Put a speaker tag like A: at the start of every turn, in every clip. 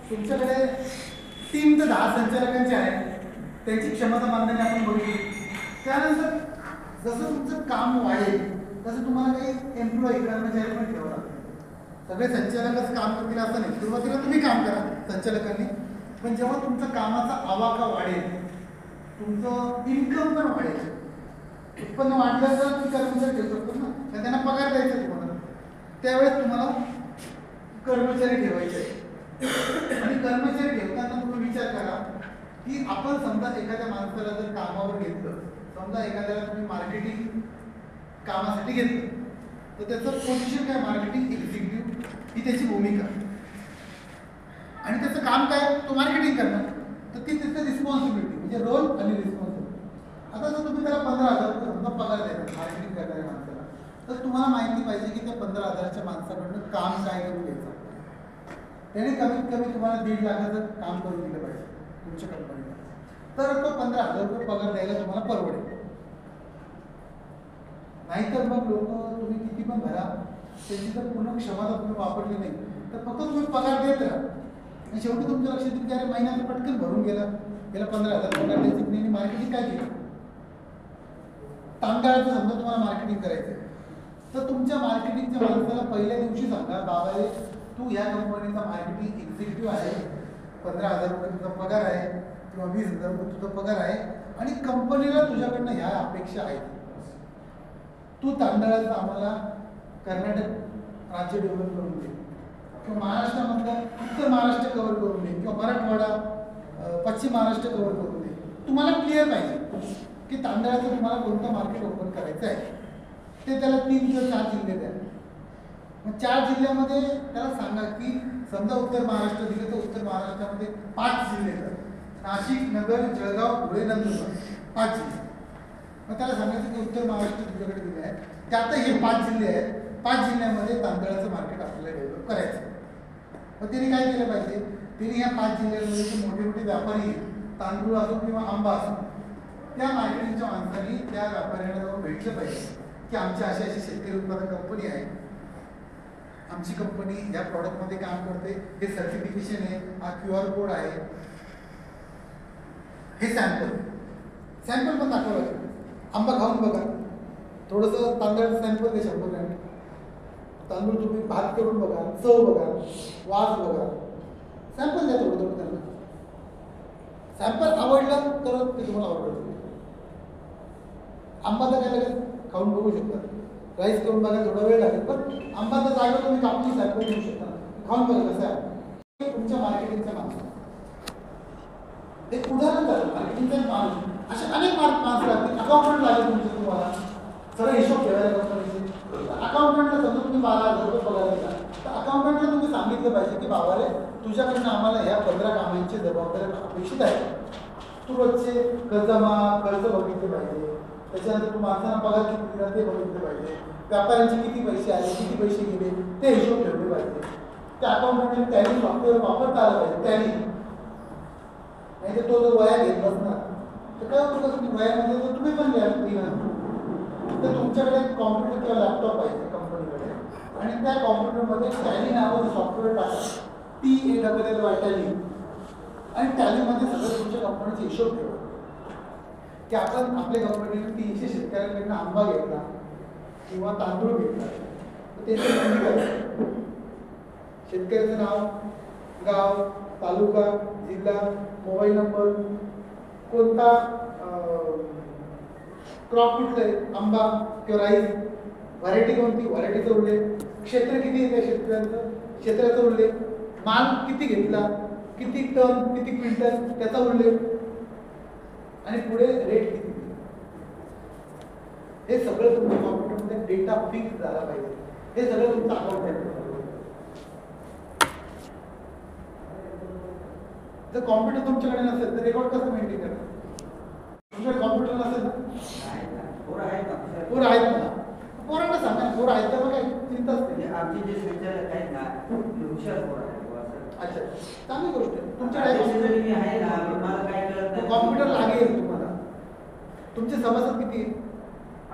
A: तुमच्याकडे 3 ते 10 संचालकांचे आहेत, त्यांची क्षमता मानण्याने आपण बघू. त्यानंतर जसं तुमचं काम वाढेल तसं तुम्हाला काही एम्प्लॉई कर्मचारी पण ठेवावं लागतं. सगळे संचालकच काम करतील असं नाही. सुरुवातीला तुम्ही काम करा संचालकांनी, पण जेव्हा तुमचा कामाचा आवाका वाढेल, तुमचं इन्कम पण वाढेल, उत्पन्न वाढलं तर तुम्ही कर्मचारी ठेवू शकतो ना, तर त्यांना पगार द्यायचा तुम्हाला. त्यावेळेस तुम्हाला कर्मचारी ठेवायचे. आणि कर्मचारी ठेवताना तुम्ही विचार करा की आपण समजा एखाद्या माणसाला जर कामावर घेतलं, समजा एखाद्याला तुम्ही मार्केटिंग कामासाठी घेतलं, तर त्याचं पोझिशन काय, मार्केटिंग एक्झिक्युटिव्ह ही त्याची भूमिका आणि त्याचं काम काय, तो मार्केटिंग करणं. तर ती त्याचं रिस्पॉन्सिबिलिटी म्हणजे रोल आणि रिस्पॉन्सिबिलिटी. आता जर तुम्ही त्याला 15,000 रुपये समजा पगार द्यायचा मार्केटिंग करणाऱ्या माणसाला, तर तुम्हाला माहिती पाहिजे की त्या 15,000च्या माणसाकडनं काम काय करून घ्यायचं. त्याने कमीत कमी तुम्हाला 1.5 लाखाचं काम करून दिलं पाहिजे तुमच्या कंपनीला, तर तो 15,000 रुपये पगार द्यायला तुम्हाला परवडेल. नाहीतर मग लोक तुम्ही किती पण भरा, त्याची जर पूर्ण क्षमता तुम्ही वापरली नाही तर फक्त तुम्ही पगार देत राहा आणि शेवटी तुमच्या लक्षात येईल की अरे महिन्यात पटकन भरून गेला, गेला 15,000 पगार द्यायची नाही. मार्केटिंग काय केलं, तांदळाचं समजा तुम्हाला मार्केटिंग करायचं आहे, तर तुमच्या मार्केटिंगच्या माणसाला पहिल्या दिवशी सांगा, बाबा तू या कंपनीचा मार्केटिंग एक्झिक्युटिव्ह आहे, 15,000 रुपये तुझा पगार आहे किंवा 20,000 रुपये तुझा पगार आहे आणि कंपनीला तुझ्याकडनं ह्या अपेक्षा आहेत. तू तांदळाचं आम्हाला कर्नाटक राज्य डेव्हलप करून दे किंवा महाराष्ट्रामधलं उत्तर महाराष्ट्र कव्हर करून दे किंवा मराठवाडा पश्चिम महाराष्ट्र कव्हर करून दे. तुम्हाला क्लिअर पाहिजे की तांदळाचं तुम्हाला कोणतं मार्केट ओपन करायचं आहे. ते त्याला 3 किंवा 4 जिल्हे द्या. मग 4 जिल्ह्यामध्ये त्याला सांगा की समजा उत्तर महाराष्ट्र दिलं तर उत्तर महाराष्ट्रामध्ये 5 जिल्हे आहेत, नाशिक, नगर, जळगाव, धुळे, नंदुरबार 5 जिल्हे. मग त्याला सांगायचं की उत्तर महाराष्ट्र तुझ्याकडे दिले आहे, त्यात हे 5 जिल्हे आहेत, 5 जिल्ह्यामध्ये तांदळाचं मार्केट आपल्याला डेव्हलप करायचं. मग तिने काय केलं पाहिजे, तिने ह्या 5 जिल्ह्यांमध्ये जे मोठे मोठे व्यापारी आहेत, तांदूळ असो किंवा आंबा असो, त्या मार्केटिंगच्या माणसांनी त्या व्यापाऱ्यांना जाऊन भेटलं पाहिजे की आमच्या अशी अशी शेतकरी उत्पादक कंपनी आहे, आमची कंपनी या प्रॉडक्टमध्ये काम करते, हे सर्टिफिकेशन आहे, हा QR कोड आहे, हे सॅम्पल पण दाखवलं लागेल. आंबा खाऊन बघा, थोडंसं तांदळाचं सॅम्पल दे 100 ग्रॅम, तांदूळ तुम्ही भात करून बघा, चव बघा, वास बघा, सॅम्पल द्या थोडं थोडं त्यांना. सॅम्पल आवडलं तर ते तुम्हाला आवडतं. आंबा तर काय लगेच खाऊन बघू शकता, राईस करून बघा थोडा वेळ लागेल, पण आंबा तर जागा तुम्ही कापून सॅम्पल घेऊ शकता, खाऊन बघा कसं आहे. तुमच्या मार्केटिंगचा माणूस एक उदाहरण झालं, मार्केटिंगचा माणूस असे अनेक माणसं लागतील. अकाउंटंट लागेल तुमचे, तुम्हाला सगळं हिशोब ठेवायला कंपनीचे. अकाउंटंटला समजा तुम्ही 12,000 रुपये पगार दिला, तर अकाउंटंटला तुम्ही सांगितलं पाहिजे की बाबारे तुझ्याकडनं आम्हाला ह्या 15 कामांची जबाबदारी अपेक्षित आहे. तू रोजचे खर्च बघितले पाहिजे, त्याच्यानंतर तू माणसांना पगार किती दिला ते बघितलं पाहिजे, व्यापाऱ्यांचे किती पैसे आले, किती पैसे गेले ते हिशोब ठेवले पाहिजे. त्या अकाउंटंटने टॅली सॉफ्टवेअर वापरता आलं पाहिजे. टॅली नाही तर तो जो वया घेत बसणार तर काय होतं, तुम्ही वयामध्ये तर तुम्ही पण लिहा. तर तुमच्याकडे कॉम्प्युटर किंवा लॅपटॉप पाहिजे कंपनीकडे, आणि त्या कॉम्प्युटरमध्ये टॅली नावाचं सॉफ्टवेअर टाका, TALLY टॅली, आणि टॅलीमध्ये सगळं तुमच्या कंपनीचे हिशोब ठेवा की आपण आपल्या कंपनीने 300 शेतकऱ्यांकडनं आंबा घेतला किंवा तांदूळ घेतला, तर त्याची शेतकऱ्याचं नाव, गाव, तालुका, जिल्हा, मोबाईल नंबर, कोणता क्रॉप कुठलं आहे, आंबा किंवा राईस, व्हरायटी कोणती, व्हरायटीचा उल्लेख, क्षेत्र किती आहे त्या शेतकऱ्यांचं, क्षेत्राचा उल्लेख, माल किती घेतला, किती टन, किती क्विंटल त्याचा उल्लेख, आणि पुढे रेट किती. हे सगळं तुमच्या कॉम्प्युटरमध्ये डेटा फिक्स झाला पाहिजे. हे सगळं तुमचं अकाउंट. जर कॉम्प्युटर तुमच्याकडे नसेल तर रेकॉर्ड कसं मेंटेन करणार. तुमच्याकडे कॉम्प्युटर नसेल ना, पोरं आहेत ना, पोरांना सांगा, पोरं आहेत तर मग काय चिंताच नाही.
B: आमची जे संचालक आहेत ना हुशार पोरं आहेत.
A: अच्छा, चांगली गोष्ट आहे. तुमच्याकडे
B: आहे ना, मला काय कळत नाही.
A: कॉम्प्युटर लागेल तुम्हाला, तुमचे सभासद किती आहे?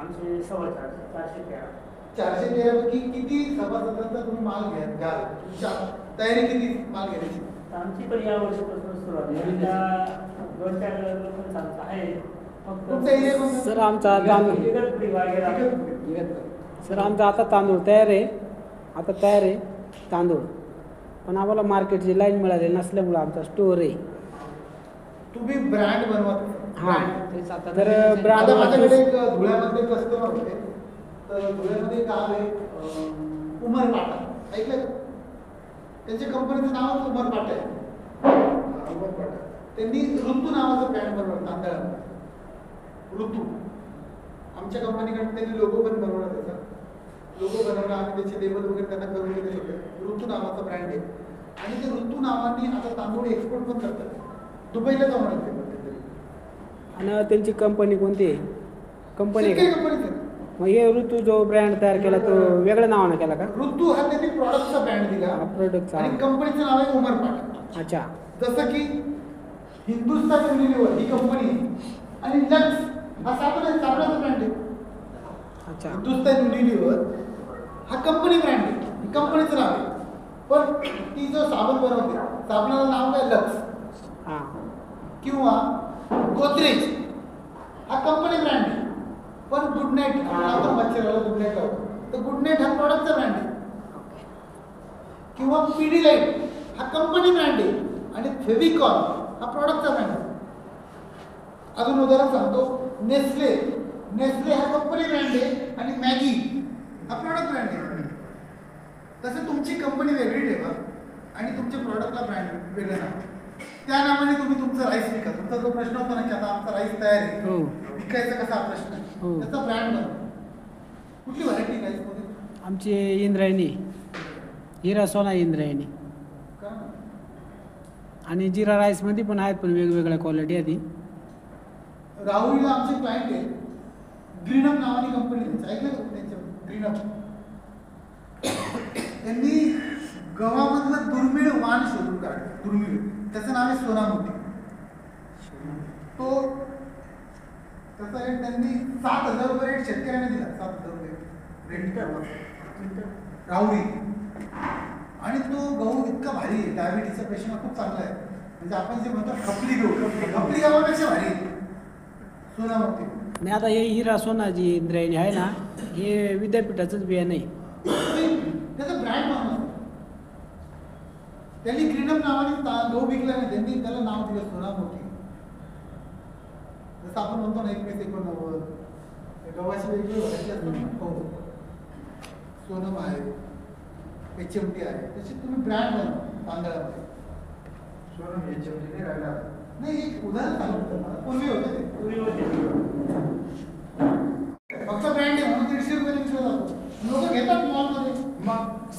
B: आमचे 413.
A: 413 पैकी किती सभासदांचा तुम्ही माल घ्याल? तुमच्या तयारी किती माल घेण्याची?
B: आमची पण या वर्षापासून सुरुवात आहे. त्या 2-4 लोकांचं आमचं आहे.
A: तुमचा एरिया कोणता?
C: सर आमचा तांदूळ
B: इगतपुरी वगैरे.
C: सर आमचा आता तांदूळ तयार आहे, आता तयार आहे तांदूळ, पण आम्हाला मार्केटची लाईन मिळाली नसल्यामुळे आमचा स्टोअर आहे.
A: तुम्ही ब्रँड बनवत.
C: हां तर
A: आता
C: ब्रँड
A: माझ्याकडे एक धुळ्यामध्ये कस्टमर होते, तर धुळ्यामध्ये एक गाव आहे उमर पाटा, ऐकलं का? त्यांच्या कंपनीचं नावच उमर पाटा आहे. उमर पाटा त्यांनी ऋतू नावाचं ब्रँड बनवलं तांदळामध्ये. ऋतू आमच्या कंपनीकडे त्यांनी लोगो पण बनवला, त्याचा लोगो बनवला, आम्ही त्याचे लेबल वगैरे त्यांना करून दिले होते. ऋतू नावाचा ब्रँड आहे आणि ते ऋतू नावाने आता तांदूळ एक्सपोर्ट पण करतात. दुबईला जाऊन आले ते.
C: आणि त्यांची कंपनी कोणती आहे? कंपनी
A: शेतकरी कंपनीचं आहे.
C: मग हे ऋतू जो ब्रँड तयार केला तो वेगळ्या नावानं केला का?
A: ऋतू हा त्यांनी प्रॉडक्टचा ब्रँड दिला
C: प्रोडक्टचा.
A: आणि कंपनीचं नाव आहे उमर पाटा.
C: अच्छा.
A: जसं की हिंदुस्तान युनिलिव्हर ही कंपनी आणि लक्स हा साबणाचा ब्रँड आहे.
C: अच्छा.
A: हिंदुस्तान युनिलिव्हर हा कंपनी ब्रँड आहे, ही कंपनीचं नाव आहे. पण ती जो साबण बनवते साबणाला नाव काय? लक्स.
C: हां.
A: किंवा गोदरेज हा कंपनी ब्रँड आहे. पण गुड नाईट आपण मच्छराला गुड नाईट लावतो, तर गुड नाईट हा प्रॉडक्टचा ब्रँड आहे. किंवा पिडीलाइट हा कंपनी ब्रँड आहे आणि फेविकॉल हा प्रॉडक्टचा ब्रँड आहे. अजून उदाहरण सांगतो, नेस्ले हा कंपनी ब्रँड आहे आणि मॅगी हा प्रॉडक्ट ब्रँड आहे. तसं तुमची कंपनी वेगळी ठेवा आणि तुमच्या प्रॉडक्टला ब्रँड वेगळं नाव, त्या नावाने तुम्ही तुमचं राईस विका. तुमचा जो प्रश्न होता ना की आता आमचा राईस तयार आहे,
C: हो.
A: विकायचा कसा प्रश्न आहे,
C: हो.
A: त्याचा ब्रँड बनवा. कुठली व्हरायटी राईसमध्ये?
C: आमची इंद्रायणी, हिरा सोना इंद्रायणी.
A: का?
C: आणि जिरा राईसमध्ये पण आहेत, पण वेगवेगळ्या क्वालिटी आधी.
A: राहुरीला आमचे क्लायंट आहे, ग्रीनअप नावानी कंपनी त्यांचं, ऐकलं का त्यांच्या? ग्रीनअप त्यांनी गव्हामधलं दुर्मिळ वाण शोधून काढलं. दुर्मिळ त्याचं नाव आहे सोनामोती. तो त्याचा रेट त्यांनी 7,000 रुपये रेट शेतकऱ्यांना दिला. 7,000 रुपये रेट राहुरी. आणि तो गहू इतका भारी आहे, डायबिटीसच्या पेशंटला खूप चांगला आहे. म्हणजे आपण जे म्हणतो खपली गहू, खपली गव्हापेक्षा भारी आहे सोनामोती.
C: आणि आता हे हिरा सोना जी इंद्रायणी आहे ना, हे विद्यापीठाचंच बियाणं आहे.
A: त्याचा ब्रँड बनवला त्यांनी. ग्रीनअप नावाने गहू विकला नाही, त्यांनी त्याला नाव दिलं सोनामोती. जसं आपण म्हणतो ना 21-89 गव्हाची वेगळी व्हरायटी असतात ना, हो सोनम आहे, HMT आहे, तशी तुम्ही ब्रँड बनवा तांदळामध्ये. सोनम HMT नाही राहिला नाही. एक उदाहरण सांगतो तुम्हाला, पूर्वी होते फक्त ब्रँड आहे म्हणून 150 रुपये विकला जातो. लोक घेतात मॉलमध्ये. मग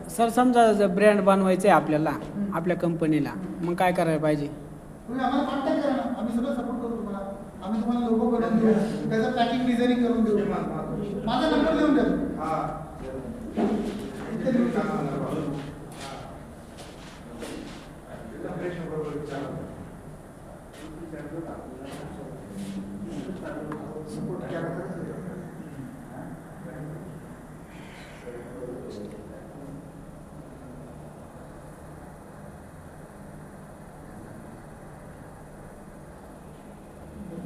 C: सर समजा ब्रँड बनवायचं आहे आपल्याला, आपल्या कंपनीला, मग काय करायला पाहिजे?
A: तुम्ही आम्हाला कॉन्टॅक्ट करा ना, आम्ही सगळं सपोर्ट करू तुम्हाला. आम्ही तुम्हाला लोगो बनवून देऊ, त्याचं पॅकिंग डिझाईनिंग करून देऊ. माझा नंबर देऊन द्या.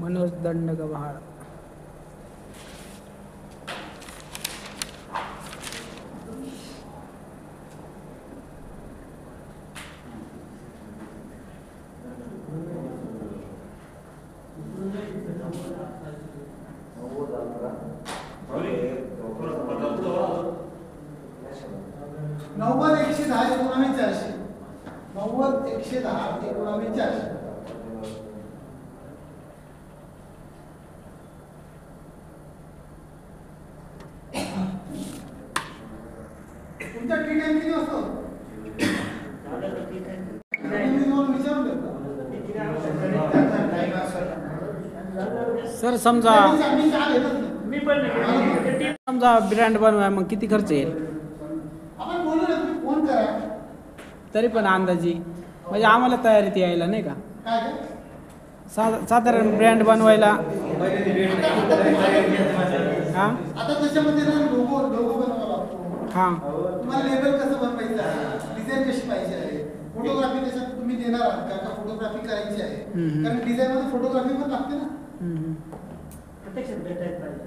C: मनोज दंडगव्हाळ.
A: नव्वद 110 19 400. 90 110 19 400. तुमचा टी टाइम किती वाजता? तुम्ही जाऊन विचारून द्या.
C: सर समजा
A: आम्ही चहा घेतच नाही.
B: मी पण
C: समजा ब्रँड बनवाय मग किती खर्च येईल?
A: आपण बोलू ना, तुम्ही फोन करा.
C: तरी पण अंदाजी म्हणजे आम्हाला तयारीत यायला नाही का?
A: काय ते?
C: साधारण ब्रँड बनवायला हां
A: आता त्याच्यामध्ये ना लोगो बनवावा लागतो.
C: हां
A: तुम्हाला लेबल कसं बनवायचं आहे, डिझाईन कशी पाहिजे आहे, फोटोग्राफी त्याच्यात तुम्ही देणार आहात का फोटोग्राफी करायची आहे. कारण डिझाईन मध्ये फोटोग्राफी पण लागते ना.
B: प्रत्यक्षात भेटायला पाहिजे.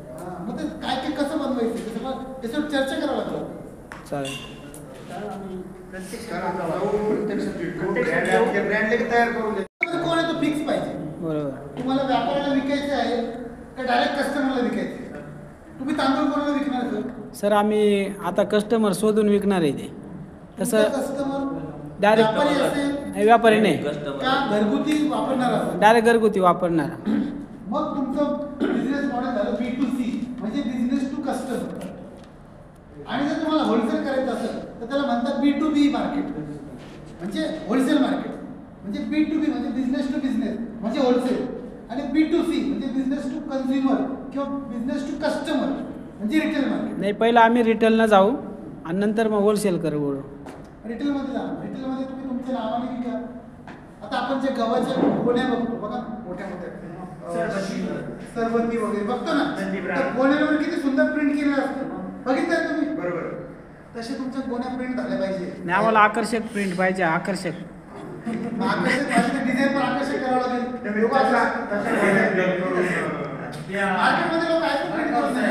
A: मग ते काय कसं बनवायचं त्याच्यावर चर्चा करावं लागतं.
C: चालेल.
B: तर आम्ही
A: कोण आहे तो फिक्स पाहिजे.
C: बरोबर.
A: तुम्हाला व्यापाऱ्याला विकायचं आहे का डायरेक्ट कस्टमरला विकायचं आहे. तुम्ही तांदूळ कोणाला विकणार सर?
C: सर आम्ही आता कस्टमर शोधून विकणार आहे ते. तसं
A: कस्टमर
C: डायरेक्ट
A: व्यापारी असेल
C: व्यापारी नाही,
A: का घरगुती वापरणार असेल.
C: डायरेक्ट घरगुती वापरणार.
A: मग तुमचं बिझनेस मॉडेल झालं B2C म्हणजे बिझनेस टू कस्टमर. आणि जर तुम्हाला होलसेल करायचं असेल तर त्याला म्हणतात B2B मार्केट म्हणजे होलसेल मार्केट. म्हणजे B2B म्हणजे बिझनेस टू बिझनेस म्हणजे होलसेल आणि B2C म्हणजे बिझनेस टू कन्झ्युमर किंवा बिझनेस टू कस्टमर म्हणजे रिटेल मार्केट.
C: नाही पहिलं आम्ही रिटेलला जाऊ आणि नंतर मग होलसेल करू.
A: रिटेलमध्ये जा. रिटेलमध्ये तुम्ही तुमच्या नावाने विका. आता आपण जे गव्हाच्या गोण्या बघतो बघा मोठ्या मोठ्या सरबती वगैरे बघतो ना, तर गोण्यावर किती सुंदर प्रिंट केलेलं असतं. बघितलं तुम्ही? बरोबर. तसे तुमच्या गोण्या प्रिंट झाल्या पाहिजे.
C: नाही आम्हाला आकर्षक प्रिंट पाहिजे. आकर्षक
A: आकर्षक पाहिजे. डिझाईन पण आकर्षक करावं लागेल. मार्केटमध्ये लोक काय प्रिंट करत नाही.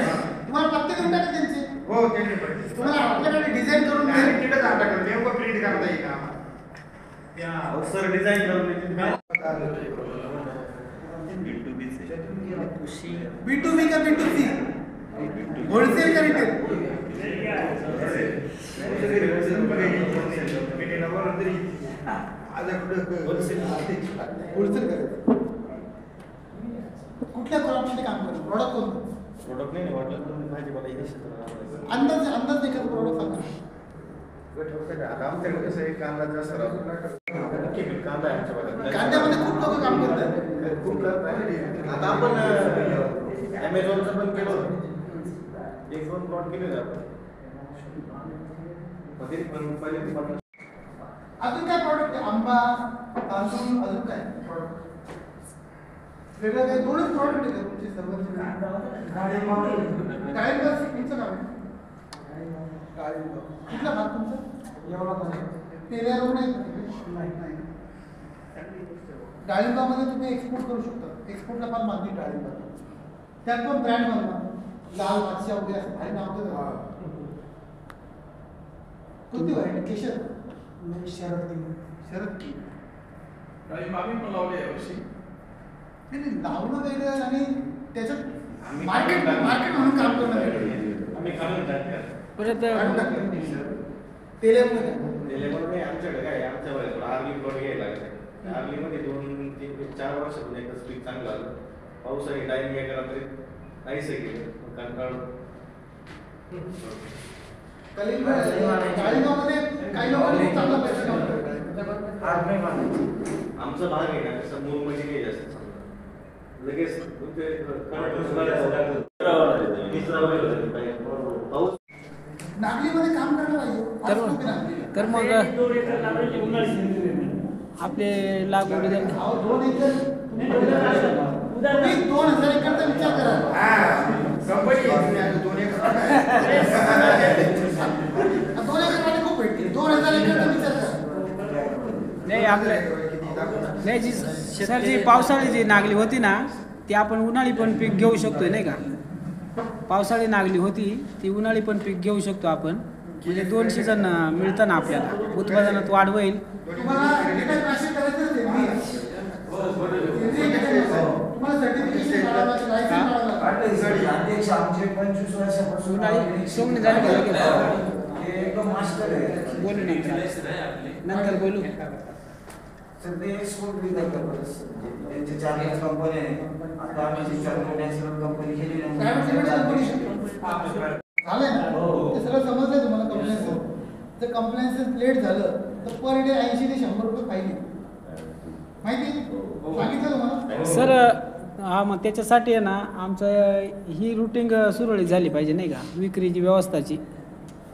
A: तुम्हाला पत्ते देऊन टाका त्यांचे.
D: हो त्यांनी पाहिजे.
A: तुम्हाला आपल्याकडे डिझाईन करून
D: तिथेच आता करतो नेमकं प्रिंट करता येईल का त्या सर डिझाईन करून
A: B2B का B2C होलसेल का रिटेल. होलसेल करायचं. कुठल्या क्रॉपमध्ये काम करतो. प्रॉडक्ट कोणतं.
D: प्रोडक्ट नाही वाटलं भाजीपाला
A: अंदाज एखादं प्रॉडक्ट सांगा.
D: आता आमच्याकडे कसं आहे कांदा जास्त कांदा आहे आमच्या
A: कांद्यामध्ये खूप लोक काम करतात.
D: खूप आता आपण ॲमेझॉनचं पण केलं 1-2 प्लॉट केलेलं आपण.
A: अजून काय प्रॉडक्ट आहे. आंबा तांदूळ अजून काय प्रॉडक्ट वेगळं काय. दोनच प्रॉडक्ट आहे तुमचे सर्वांचे. डाळिंब तुमचं काम आहे. डाळिंब कुठला भाग तुमचा. एवढा तेल्या रोग नाही. डाळिंबामध्ये तुम्ही एक्सपोर्ट करू शकता. एक्सपोर्टला फार मागणी डाळिंब. त्यात पण ब्रँड बनवा. लाल बादशाह वगैरे असं भारी नाव देतात. कोणती व्हरायटी. केशर शरद की
D: डाळिंब आम्ही पण लावले यावर्षी.
A: नाही लावणं वेगळं आणि त्याच्यात मार्केट म्हणून काम करणं वेगळं.
D: आम्ही काढून टाकतात
C: परत
A: तेल्यामुळे
D: नाही आमच्याकडे काय आमच्या आर्ली प्लॉट घ्यायला लागले. आर्लीमध्ये 2-3-4 वर्षातून एकच पीक चांगलं आलं. पावसाने टाईम घ्या करा तरी नाहीच आहे गेलं कंटाळून.
A: डाळिंबामध्ये काही लोकांनी चांगला पैसा कमवतात.
D: आमचा भाग आहे ना तसं मूळमध्ये नाही जास्त चांगलं लगेच पाऊस
A: नागलीमध्ये काम करायला पाहिजे.
C: तर मग
B: 2 एकर लावायची उन्हाळी.
C: आपले लागवड
A: 2 एकर तुम्ही 2000 एकरचा विचार करा. 2 एकर खूप भेटतील. 2000 एकरचा विचार करा.
C: नाही आपल्या नाही जी सर जी पावसाळी जी नागली होती ना ती आपण उन्हाळी पण पीक घेऊ शकतोय नाही का. पावसाळी नागली होती ती उन्हाळी पण पीक घेऊ शकतो आपण. म्हणजे 2 सीझन मिळतं ना आपल्याला. उत्पादनात वाढ होईल.
A: तुम्हाला सर्टिफिकेशन काढावं लागेल. लायसन्स काढावं लागेल.
C: उन्हाळी सोंगणी झाली का लगेच बोलू नंतर बोलू.
A: झालंय ना ते सगळं समजलंय तुम्हाला. कंप्लेन्स जर कंप्लेन्स लेट झालं तर पर डे 80 ते 100 रुपये फाईन आहे. माहिती सांगितलं तुम्हाला.
C: सर हा मग त्याच्यासाठी आहे ना आमचं ही रुटीन सुरळीत झाली पाहिजे नाही का. विक्रीची व्यवस्थाची.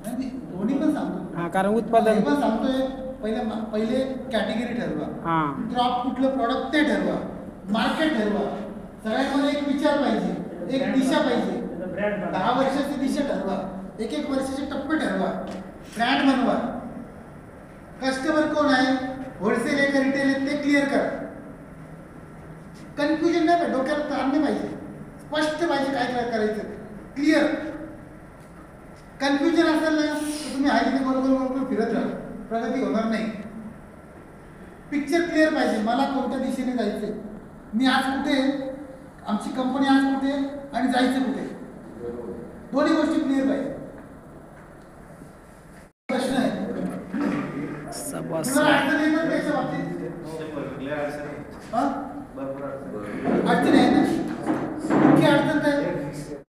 A: दोन्ही पण सांगतो.
C: हां कारण उत्पादन
A: पण सांगतोय. पहिले कॅटेगरी ठरवा.
C: हां
A: क्रॉप कुठलं प्रॉडक्ट ते ठरवा. मार्केट ठरवा. सगळ्यांमध्ये एक विचार पाहिजे, एक दिशा पाहिजे.
B: ब्रँड
A: 10 वर्षाची दिशा ठरवा, एक वर्षाचे टप्पे ठरवा, ब्रँड बनवा. कस्टमर कोण आहे, होलसेल आहे का रिटेल आहे ते क्लिअर करा. कन्फ्युजन नाही पाहिजे, डोक्याला ताण नाही पाहिजे, स्पष्ट पाहिजे काय काय करायचं, क्लिअर. कन्फ्युजन असेल ना तर तुम्ही आहे तिथे बरोबर फिरत राहा, प्रगती होणार नाही. पिक्चर क्लिअर पाहिजे, मला कोणत्या दिशेने जायचंय, मी आज कुठे आहे, आमची कंपनी आज कुठे आहे आणि जायचं कुठे, दोन्ही गोष्टी क्लिअर पाहिजे. प्रश्न आहे
C: सभासद
A: तुम्हाला अडचण येणार त्याच्या बाबतीत?
D: शंभर क्लिअर असेल.
A: हा?